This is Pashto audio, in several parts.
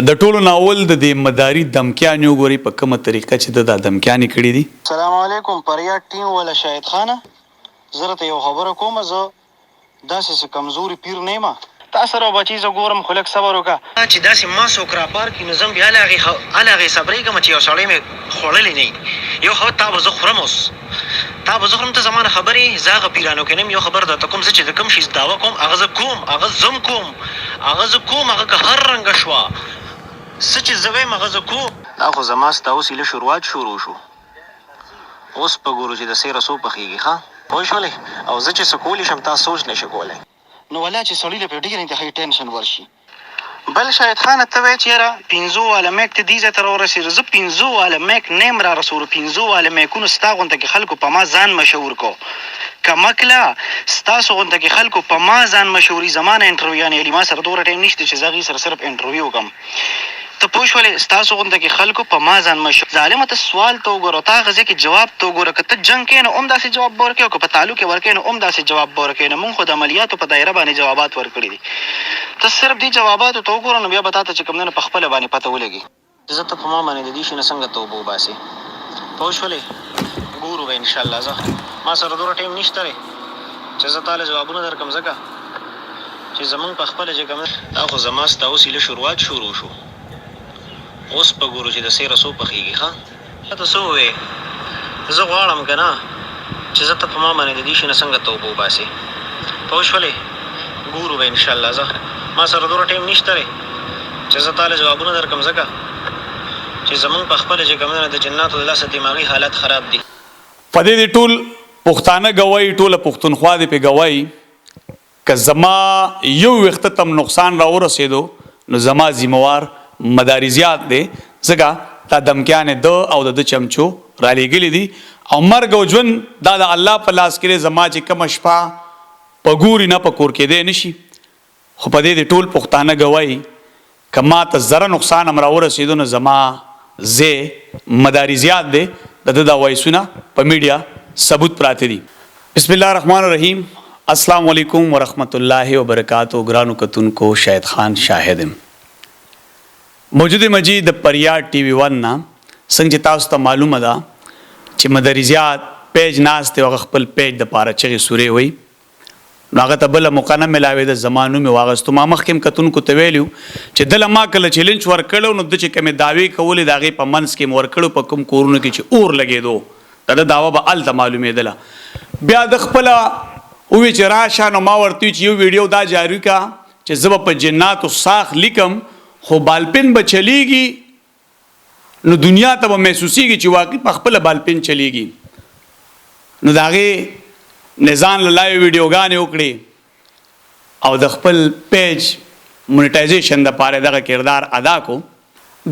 د ټولو ناول د دې مداري دمکیانې وګورئ په کومه طریقه چې د دا دمکیانې کړي دي. السلام علیکم پریاد ټیم ولا شاهد خانه، زه درته یو خبره کوم. زه داسې کمزوري پیر نه یم. تا سره بچي زه ګورم خو لږ صبر وکړه چې داسې ما څوک راپار کړي نو زه هم بیا هغې صبرېږم چې یو سړی مې خوړلی نه وي. یو خبر تا به زه خورم، اوس تا به زه خورم، ته زما نه خبرې زه هغه پیرانو کې نه یم. یو خبر درته کوم، زه چې د کوم شي دعوه کوم هغه زه کوم، هغه زم کوم، هغه که هر رنګه شوه څه چې زه وایم هغه زه کوم. دا خو زما ستا اوس ایله شروعات شروع شو. اوس په ګورو چې د سیره څو پخېږي. ښه پوه شولې؟ او زه چې څه کولی شم تا سوچ نه شي کولی. نو ولا چې سړي له پرې ډېر انتهایي ټینشن ورشي. بل شاهد خانه ته وایې چې یاره 5 واله میک ته دې ځای ته راورسېږو. زه 5 واله میک نه یم را رسولو. 5 واله میکونو ستا غونته کې خلکو په ما ځان مشهور کو. کمکله ستاسو غونته کې خلکو په ما ځان مشهوري. زما نه انټرویو یعنې ما سره دومره ټایم نشته چې زه هغې سره صرف انټرویو وکړم. ته پوه شولې؟ ستاسو غونته کې خلکو په ما ځان مشهور. ظالمه ته سوال ته وګوره، تا هغه ځای کې جواب ته وګوره. که ته جنګ کوې نو هم داسې جواب به ورکوې، او که په تعلق کې ورکوې نو هم داسې جواب به ورکوې. نو مونږ خو د عملیاتو په دایره باندې جوابات ورکړي دي. ته صرف دې جواباتو ته وګوره نو بیا به تا ته چې کوم نه په خپله باندې پته ولګي. زه ته په ما باندې د دې شي نه څنګه توبه وباسې. پوه شولې؟ ګورو به انشاءالله. زه ما سره دومره ټایم نشته دی چې زه تاله جوابونه درکړم، ځکه چې زمونږ په خپله چې کوم دا خو زما ستا اوس ایله شروعات شروع شو. اوس په ګورو چې د سیره څو پخېږي. ښه ته څه ووایې؟ زه غواړم که نه چې زه ته په ما باندې د دې شي نه څنګه توبه وباسې. پوه شولې؟ ګورو به انشاءالله. زه ما سره دومره ټایم نشته دی چې زه تاله جوابونه درکړم، ځکه چې زمونږ په خپله چې کوم نه د جناتو د لاسه دماغي حالت خراب دي. په دې ټول پښتانه ګوایي، ټوله پښتونخوا دې پې ګوایي که زما یو ویښته تم نقصان راورسېدو نو زما ذموار مدارزیات دی، ځکه دا دمکیانې ده او د چمچو رالیږلي دي. او مرګ او ژوند دا د الله په لاس کې دی. زما چې کومه شپه په ګوري نه په کور کېدی نه شي. خو په دې ټول پښتانه ګوایي که ما ته ذره نقصان هم راورسېدو نو زما ځای مدارزیات دی. د ده دا وایسونه په میډیا ثبوت پراته دي. بسم الله الرحمن الرحیم. السلام علیکم ورحمت الله وبرکاتہ. ګرانو کتونکو، شاهد خان شاهد یم. موجود مجید د پریاد ټي وي 1 نه څنګه چې تاسو ته معلومه ده چې مدرزیات پیج ناست دی او هغه خپل پیج دپاره چغې سورې وایي، نو هغه ته بله موقع نه میلاوېده. زما نوم یې واغستو. ما مخکې هم کتونکو ته ویلي چې دله ما کله چیلنج ورکړی نو ده چې کومې دعوې کولې د هغې په منځ کې مې ورکړو په کوم کورونو کې چې اور لګېدو د ده دعوه به هلته معلومېدله. بیا د خپله ووی چې راشه، نو ما ورته وي چې یو ویډیو دا جاري کا چې زه به په جناتو ساخ لیکم خو بالپن به چلیږي نو دنیا ته به محسوسیږي چې واقعي په خپله بالپن چلیږي. نو د هغې نه ځان له لایو ویډیوګانې وکړې او د خپل پیج مونیټایزیشن دپاره دغه کردار ادا کو.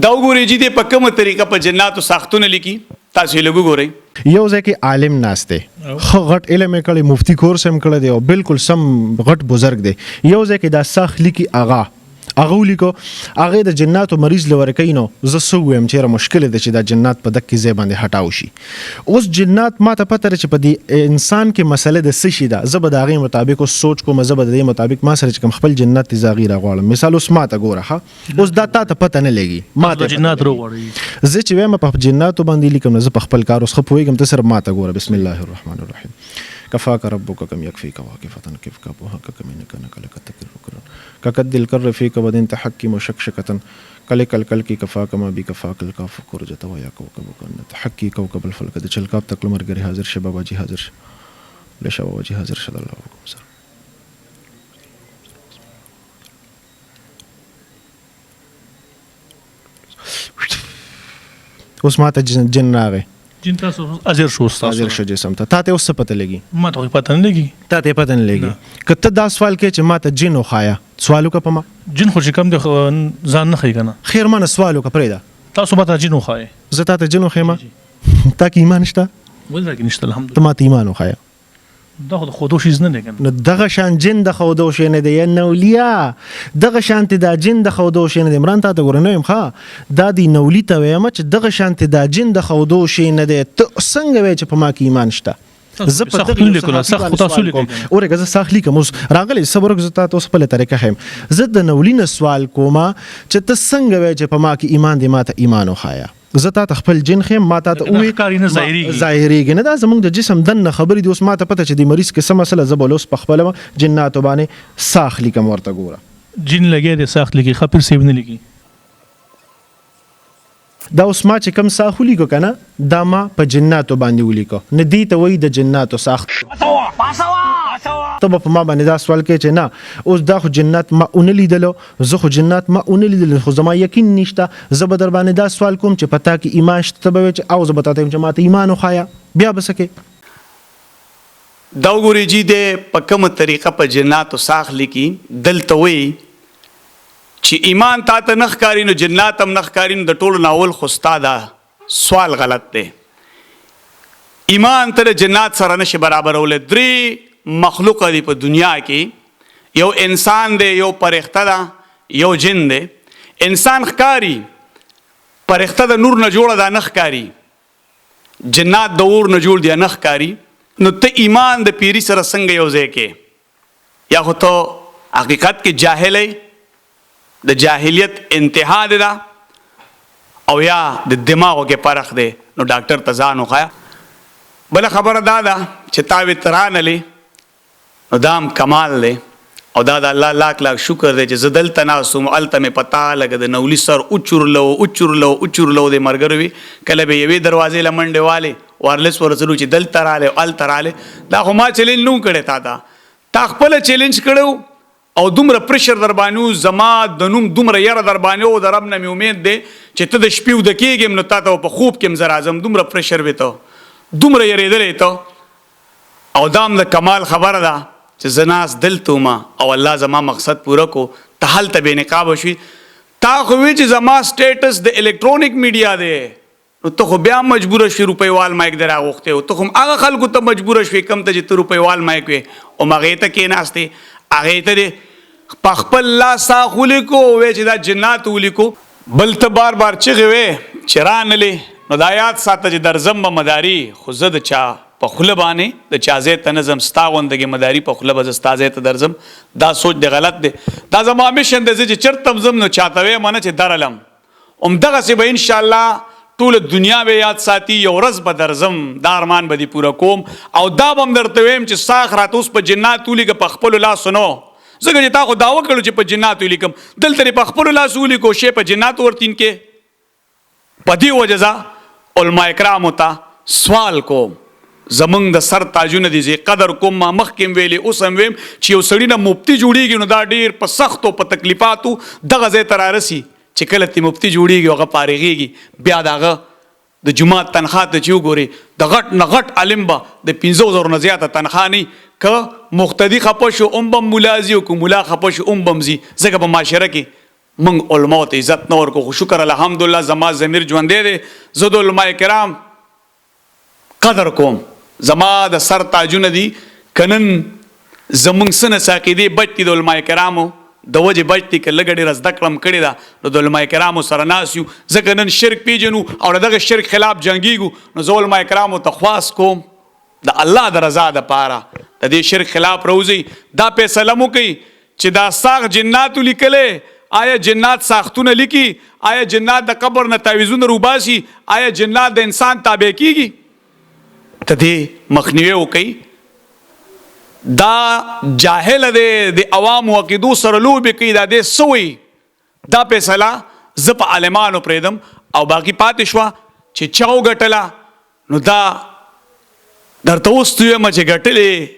دا وګورئ چې دی په کومه طریقه په جناتو ساختونه لیکي. تاسو یې لږ وګورئ. یو ځای کې عالم ناست دی، ښه غټ علم یې کړی، مفتي کورس هم کړی دی او بالکل سم غټ بزرګ دی. یو ځای کې دا ساخ لیکي هغه ولیکو، هغې د جناتو مریض له ورکوي. نو زه څه ووایم چې یاره مشکل ده چې دا جنات په دقې ځای باندې هټاو شي. اوس جنات ما ته پته ده چې په دې انسان کې مسله د څه شي ده. زه به د هغې مطابق اوس سوچ کوم، زه به د دې مطابق ما سره چې کوم خپل جنت دی زه هغې راغواړم. مثال اوس ما ته ګوره، ښه اوس دا تا ته پته نه لګي، ما ته جنات راغواړي. زه چې وایم په جناتو باندې لیکم نو زه په خپل کار اوس ښه پوهېږم. ته صرف ما ته ګوره. بسم الله الرحمن الرحیم. كفاك ربك كم يكفيك واقفة كيفك بوهك كمينك نكلك تكر كقد الكر فيك بدين تحكم وشكشكة كلك الكلكي كفاك ما بي كفاك الكاف كرجة ويا كوكب كن تحكي كوكب الفلك دشلكاب تكل مرجري حاضر شباب وجي حاضر لشباب وجي حاضر شد الله عليكم سر. اوس ما ته جن راغی. جن تاسو اجر شو تاسو اجر شو جسم ته ته اوس څه پته لګي؟ ما ته پته نه لګي. ته پته نه لګي. کته دا سوال کې چې ما ته جن وخایا سوالو کا پما جن خو چې کم د ځان نه خي کنه. خیر ما نه سوالو کا پرېدا. تاسو به ته جن وخای. زه ته جن وخېما. تا کې ایمان شته؟ ولې کې نشته الحمدلله. ته ما ته ایمان وخایا. دا خو خودو شي نه کنه. نو دغه شان جن د خودو شي نه دی نولیا. دغه شانت دا جن د خودو شي نه دی. عمران ته ګورنه يم ښا دا دی نولی ته وایم چې دغه شانت دا جن د خودو شي نه دی. ته څنګه وای چې په ما کې ایمان شته؟ زه په سخت دغه لیکلو، صحافي سخت باندې تاسو سوال کوم. لیکئ. اورګه زه سخت لیکم اوس راغلی صبر وکړه، زه تا ته اوس خپله طریقه ښیم. زه د نولي نه سوال کومه چې ته څنګه وایې چې په ما کې ایمان دی، ما ته ایمان وښایه. زه تا ته خپل جن ښیم، ما تا ته لکه ښکاري نه ظاهریږي. ظاهریږي نه، دا زموږ د جسم دننه خبرې دي. اوس ما ته پته چې د مریض کې څه مسله، زه به اوس په خپله جناتو باندې ساخ لیکم، ورته ګوره. جن لګیا دی سخت لیکي، خپل سیب نه لیکي. دا اوس ما چې کم ساخ ولیکو که نه، دا ما په جناتو باندې ولیکو، نه دې ته وایي د جناتو ساخت. ته به په ما باندې دا سوال کوي چې نه اوس دا خو جنات ما اونه لیدلو، زه خو جنات ما اونه لیدلو، خو زما یقین نشته. زه به در باندې دا سوال کوم چې په تا کې ایمان شته، ته به وایې چې او زه به تا ته وایم چې ما ته ایمان وښایه، بیا به څه کوې؟ دا وګورئ جی د په کومه طریقه په جناتو ساخ لیکي. دلته وایي چې ایمان تا ته نه ښکاري نو جنات هم نه ښکاري، نو د ټولو ناول خو ستا دا سوال غلط دی. ایمان ته د جنات سره نشي برابرولی. درې مخلوق دی په دنیا کې، یو انسان دی، یو پرښته ده، یو جن دی. انسان ښکاري، پرښته د نور نه جوړه ده، نه ښکاري. جنات د اور نه جوړ دی، نه ښکاري. نو ته ایمان د پیری سره څنګه یو ځای کې؟ یا خو ته حقیقت کې جاهل یې، د جاهلیت انتها دی دا، او یا د دماغو کې فرق دی. نو ډاکټر ته ځان وښایه. بله خبره دا ده چې تا وې ترانلې، نو دا هم کمال دی، او دا د الله لاک لاک شکر دی چې زه دلته ناست وم، هلته مې پتا لګه د نولي سر اوچورلو د ملګرو وي. کله به یوې دروازې له منډې والې وارلس ورسلو چې دلته رالی او هلته رالی. دا خو ما چیلنج نه و کړی تا ته، تا خپله چیلنج کړی او دومره پرشر در باندې و، زما د نوم دومره یره در باندې و، د رب نه مې امید دی چې ته د شپې وده کېږم نو تا ته په خوب کې هم زه راځم. دومره پرشر وې ته، دومره یېرېدلی ته. او دا هم د کمال خبره ده چې زه ناست دلته وم او الله زما مقصد پوره کو. ته هلته بې نقابه شوي، تا خو وی چې زما سټیټس د الکترونیک میډیا دی، نو ته خو بیا مجبوره شوې روپیوال مایک در راغوښتی و. ته خو هم هغه خلکو ته مجبوره شوې کوم ته چې ته روپیوال مایک وې، او هغې ته کېناستې، هغې ته دې په خپل لاس ساخ ولیکو، وی چې دا جنات ولیکو. بل ته بار بار چغې وې چې رانلې. نو دا یاد ساته چې درځم به مداري، خو زه د چا په خوله باندې د چا ځای ته نه ځم. ستا غوندګې مداري په خوله به زه ستا ځای ته درځم. دا سوچ دی غلط دی. دا زما میشن دی، زه چې چېرته هم ځم نو چاته ویم نه چې درلم، همدغسې به انشاءالله ټوله دنیا به یاد ساتي. یو ورځ به درځم، دا ارمان به دې پوره کوم. او دا به هم درته ویم چې ساخ راته اوس په جنات ولیکه، په خپلو لاسو نه. ځکه چې تا خو دعوه کړو چې په جناتو ولیکم، دلته دې په خپلو لاسو ولیکو، شی په جناتو ورتین کې. په دې وجه زه علما کرامو ته سوال کوم، زمونږ د سر تاجونه دي، زه قدر کوم. ما مخکې هم ویلې، اوس هم ویم چې یو سړي نه مفتی جوړېږي نو دا ډېر په سختو په تکلیفاتو دغه ځای ته رارسي چې کله تی مفتی جوړېږي هغه فارغېږي، بیا د هغه د جومات تنخواه ته چې وګورې د غټ نه غټ عالم به د 500,000 نه زیاته تنخواه نه وي. که مقتدي خفه شو هم به ملا ځي، او که ملا خفه شو هم به هم ځي. ځکه په معاشره کې موږ علماو ته عزت نه ورکو. خو شکر الحمدلله زما ضمیر ژوندی دی، زه د علما کرام قدر کوم. زما د سر تاجونه دي، که نن زمونږ څه نه عقیدې بچ دي د علما کرامو د وجې بچ دي، که لږه ډېره زده کړه م کړې ده نو د علما کرامو سره ناست یو. ځکه نن شرک پیژنو او د دغه شرک خلاف جنګېږو. نو زه علما کرامو ته خواست کوم د الله د رضا دپاره د دې شرک خلاف روزئ. دا فیصله مو کوي چې دا ساخ جناتو لیکلی، آیا جنات ساختونه لیکي؟ آیا جنات د قبر نه تعویذونه روباسي؟ آیا جنات د انسان تابع کیږي؟ ته دې مخنیوی وکئ. دا جاهل دی، د عوامو عقیدو سره لوبې کوي. دا دې څه وایي؟ دا فیصله زه په عالمانو پرېږدم. او باقي پاتې شوه چې چا وګټله، نو دا درته اوس وایم چې ګټلې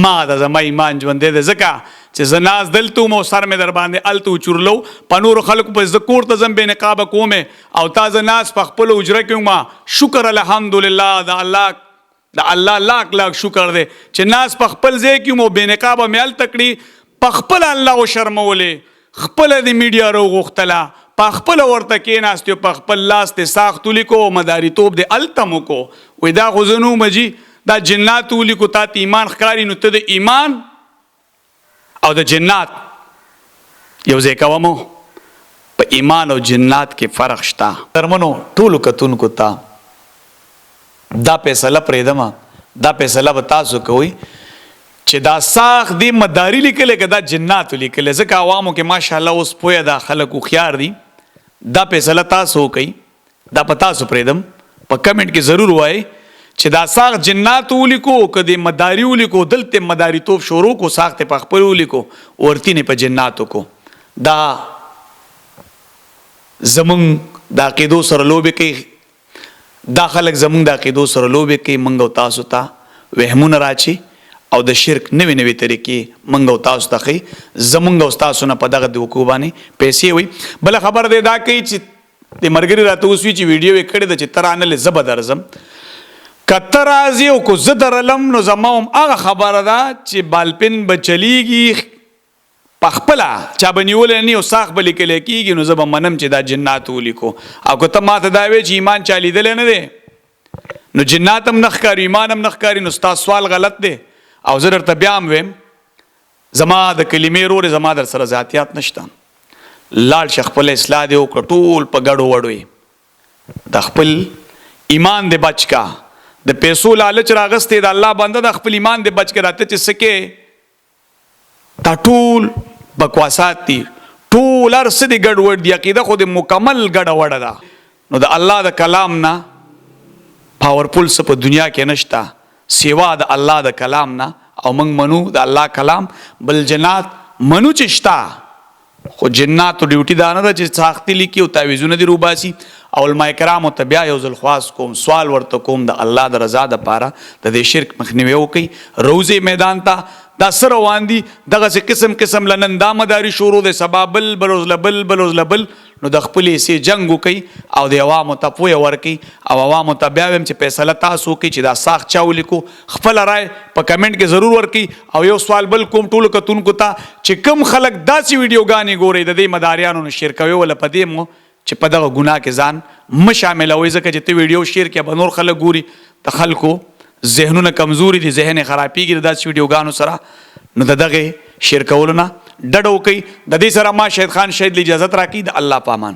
ما د زما ایمان ژوندی دی. ځکه چې زه ناست دلته وم او سر مې در باندې هلته وچورلو، په نورو خلکو پسې زه کور ته ځم بې نقابه کومې، او تا زه ناست په خپله حجره کې وم. شکر الحمدلله د الله لاک لاک شکر دی چې ناست په خپل ځای کې وم او بې نقابه مې هلته کړي. په خپله الله وشرمولې، خپله د میډیا راوغوښتله، په خپله ورته کېناستې، په خپل لاس دې ساخت ولیکو، مداریتوب دې هلته م وکړو. وایي دا خو زه نه وم جي، دا جنات ولیکو، تا ته ایمان ښکاري، نو ته د ایمان او د جنات یو ځای کومو. په ایمان او جنات کې فرق شته. درمنو ټولو کتونکو ته دا فیصله پرېږدم دا فیصله به تاسو کوئ چې دا ساخ دی مداري لیکلی که دا جناتو لیکلی ځکه عوامو کې ماشاءالله اوس پوهه دا خلک هوښیار دي دا فیصله تاسو وکئ دا په تاسو پرېږدم په کمنټ کې ضرور وایئ چې دا ساخ جناتو ولیکو که د مداري ولیکو دلته مداریتوب شروع کو ساخ ته په خپل ولیکو ورتي نه په جناتو کو دا زمونږ د عقیدو سره لوبې کوي دا خلک زمونږ د عقیدو سره لوبې کوي موږ او تاسو ته وهمونه راچي او د شرک نوې نوې طریقې موږ او تاسو ته ښیي زمونږ او تاسو نه په دغه د وقوع باندې پیسې وي بله خبر دی دا کوي چې د ملګري راته اوس وي چې ویډیو یې کړې ده چې ته رانلې زه به درځم که ته راځې او که زه درلم نو زما هم هغه خبره ده چې بالپن به چلیږي په خپله چا به نیولی نه او ساخ به لیکلی کېږي نو زه به منم چې دا جنات ولیکو او که ته ماته دا وایې چې ایمان چا لیدلی نه دی نو جنات هم نه ښکاري ایمان هم نه ښکاري نو ستا سوال غلط دی او زه درته بیا هم ویم زما د کلمې رورې زما در سره ذاتیات نشته لاړ شه خپل اصلاح دې وکړه ټول په ګډو وړو د خپل ایمان دې بچ کا د پیسو لالچ راغستې د الله بنده د خپل ایمان دې بچ کې راته چې سکے دا ټول بکواسات دي ټول هر څه دې ګډ وډ دي عقیده خو دې مکمل ګډه وډه ده نو د الله د کلام نه پاورفل څه په دنیا کې نشته سیوا د الله د کلام نه او موږ منو د الله کلام بل جنات منو چې شته خو جناتو ډیوټي دا نه ده چې ساختي لیکي او تعویذونه دې روباسي او علماء کرامو ته بیا یو ځل خواست کوم سوال ورته کوم د الله د رضا دپاره د دې شرک مخنیوی وکړئ روضې میدان ته دا څه روان دي دغسې قسم قسم له نن دا مداري شروع دی سبا بل بلوز لبل بلوز لبل نو د خپلې حصې جنګ وکئ او د عوامو ته پوهه ورکئ او عوامو ته بیا ویم چې فیصله تاسو وکئ چې دا ساخ چا ولیکو خپله رای په کمنټ کې ضرور ورکئ او یو سوال بل کوم ټولو کتونکو ته چې کوم خلک داسې ویډیوګانې ګورئ د دې مداریانو نه شیر کوئ وله په دې مو چې په دغه ګناه کې ځان مه شاملوئ ځکه چې ته ویډیو شیر کړې به نور خلک ګوري د خلکو ذهنونه کمزوري دي ذهن یې خرابېږي د داسې ویډیوګانو سره نو د دغې شیر کولو نه ډډه وکئ د دې سره ما شهید خان شهید له اجازت راکړي د الله په امان